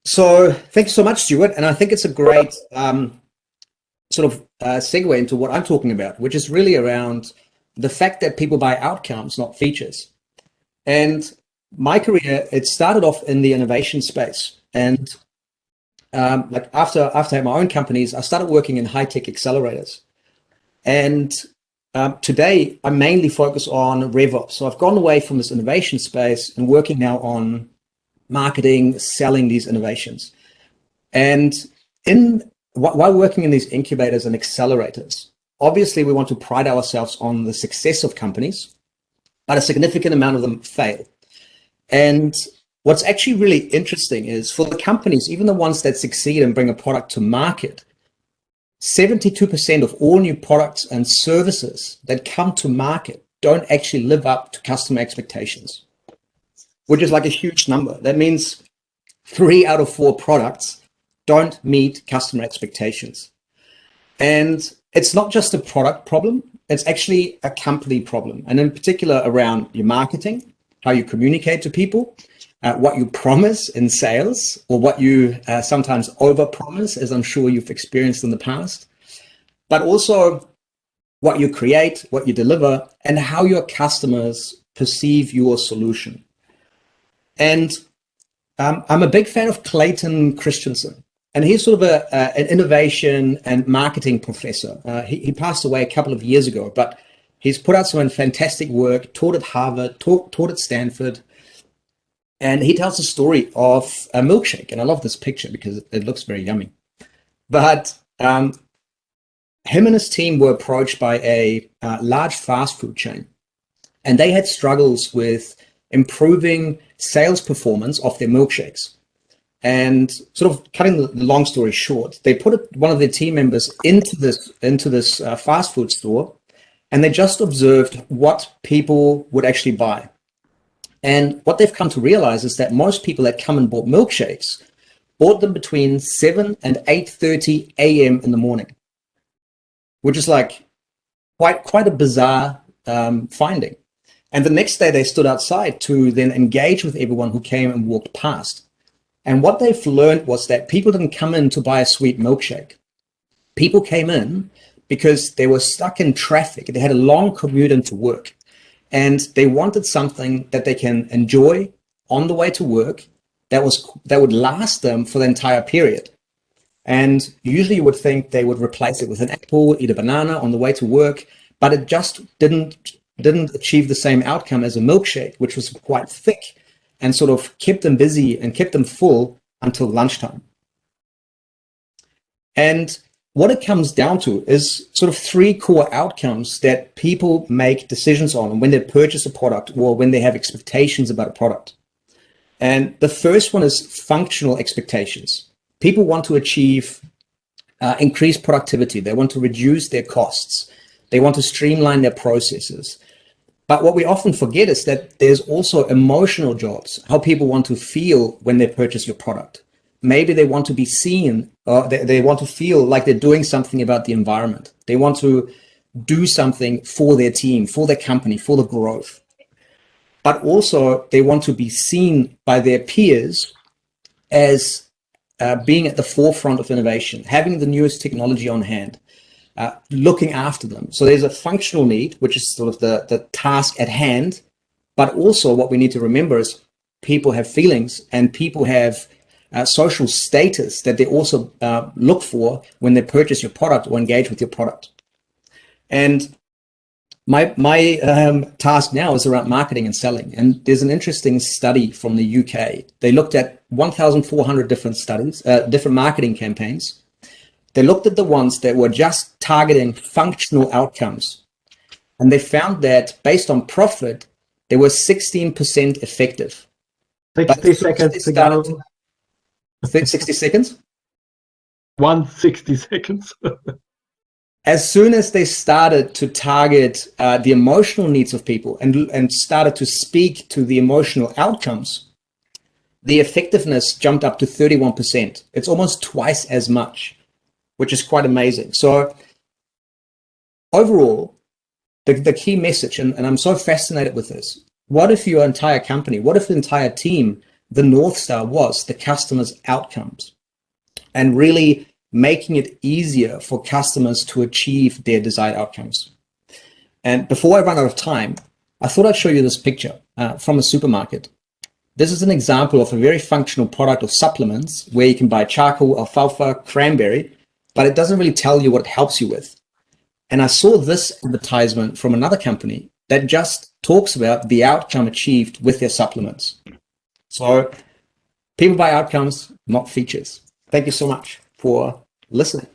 So thank you so much, Stuart. And I think it's a great segue into what I'm talking about, which is really around the fact that people buy outcomes, not features. And my career, it started off in the innovation space. And like after I had my own companies, I started working in high-tech accelerators. And today, I mainly focus on RevOps. So I've gone away from this innovation space and working now on marketing, selling these innovations. And while working in these incubators and accelerators, obviously we want to pride ourselves on the success of companies, but a significant amount of them fail. And what's actually really interesting is for the companies, even the ones that succeed and bring a product to market, 72% of all new products and services that come to market don't actually live up to customer expectations, which is like a huge number. That means 3 out of 4 products don't meet customer expectations. And it's not just a product problem, it's actually a company problem. And in particular around your marketing, how you communicate to people, what you promise in sales, or what you sometimes over-promise, as I'm sure you've experienced in the past, but also what you create, what you deliver, and how your customers perceive your solution. And I'm a big fan of Clayton Christensen, and he's sort of an innovation and marketing professor. He passed away a couple of years ago, but he's put out some fantastic work, taught at Harvard, taught at Stanford, and he tells a story of a milkshake. And I love this picture because it looks very yummy. But him and his team were approached by a large fast food chain, and they had struggles with improving sales performance of their milkshakes. And sort of cutting the long story short, they put one of their team members into this fast food store, and they just observed what people would actually buy. And what they've come to realize is that most people that come and bought milkshakes bought them between 7 and 8:30 a.m. in the morning, which is like quite a bizarre finding. And the next day they stood outside to then engage with everyone who came and walked past. And what they've learned was that people didn't come in to buy a sweet milkshake. People came in because they were stuck in traffic. They had a long commute into work, and they wanted something that they can enjoy on the way to work that would last them for the entire period. And usually you would think they would replace it with an apple, eat a banana on the way to work, but it just didn't achieve the same outcome as a milkshake, which was quite thick and sort of kept them busy and kept them full until lunchtime. And what it comes down to is sort of 3 core outcomes that people make decisions on when they purchase a product or when they have expectations about a product. And the first one is functional expectations. People want to achieve increased productivity. They want to reduce their costs. They want to streamline their processes. But what we often forget is that there's also emotional jobs, how people want to feel when they purchase your product. Maybe they want to be seen, or they want to feel like they're doing something about the environment. They want to do something for their team, for their company, for the growth. But also they want to be seen by their peers as being at the forefront of innovation, having the newest technology on hand, looking after them. So there's a functional need, which is sort of the task at hand. But also what we need to remember is people have feelings, and people have social status that they also look for when they purchase your product or engage with your product. And my task now is around marketing and selling. And there's an interesting study from the UK. They looked at 1,400 different studies, different marketing campaigns. They looked at the ones that were just targeting functional outcomes. And they found that based on profit, they were 16% effective. 60 seconds to go. 60 seconds? 160 seconds. As soon as they started to target the emotional needs of people and started to speak to the emotional outcomes, the effectiveness jumped up to 31%. It's almost twice as much, which is quite amazing. So overall, the key message, and I'm so fascinated with this, what if your entire company, what if the entire team the North Star was the customer's outcomes and really making it easier for customers to achieve their desired outcomes. And before I run out of time, I thought I'd show you this picture from a supermarket. This is an example of a very functional product of supplements where you can buy charcoal, alfalfa, cranberry, but it doesn't really tell you what it helps you with. And I saw this advertisement from another company that just talks about the outcome achieved with their supplements. So people buy outcomes, not features. Thank you so much for listening.